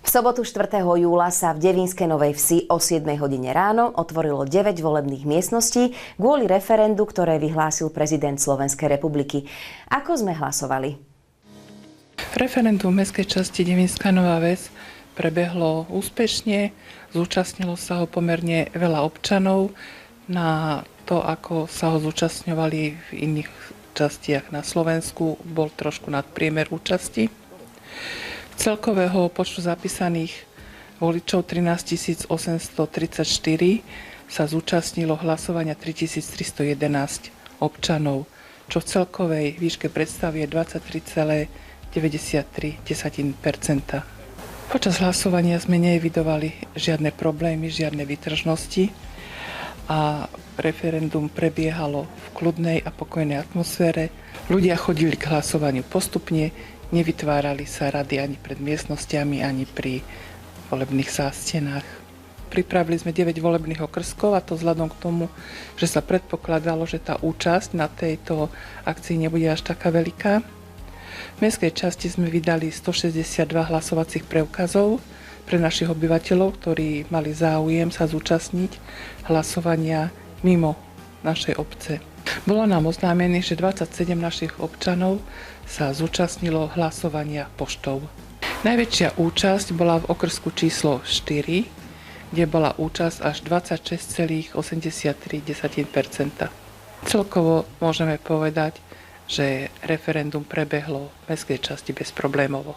V sobotu 4. júla sa v Devínskej Novej Vsi o 7 hodine ráno otvorilo 9 volebných miestností kvôli referendu, ktoré vyhlásil prezident Slovenskej republiky. Ako sme hlasovali? Referendum v mestskej časti Devínska Nová Ves prebehlo úspešne, zúčastnilo sa ho pomerne veľa občanov. Na to, ako sa ho zúčastňovali v iných častiach na Slovensku, bol trošku nadpriemer účasti. Celkového počtu zapísaných voličov 13 834 sa zúčastnilo hlasovania 3311 občanov, čo v celkovej výške predstavuje 23,93%. Počas hlasovania sme neevidovali žiadne problémy, žiadne výtržnosti a referendum prebiehalo v kľudnej a pokojnej atmosfére. Ľudia chodili k hlasovaniu postupne, nevytvárali sa rady ani pred miestnostiami, ani pri volebných zástenách. Pripravili sme 9 volebných okrskov, a to vzhľadom k tomu, že sa predpokladalo, že tá účasť na tejto akcii nebude až taká veľká. V mestskej časti sme vydali 162 hlasovacích preukazov pre našich obyvateľov, ktorí mali záujem sa zúčastniť hlasovania mimo našej obce. Bolo nám oznámené, že 27 našich občanov sa zúčastnilo hlasovania poštou. Najväčšia účasť bola v okrsku číslo 4, kde bola účasť až 26,83%. Celkovo môžeme povedať, že referendum prebehlo v mestskej časti bezproblémovo.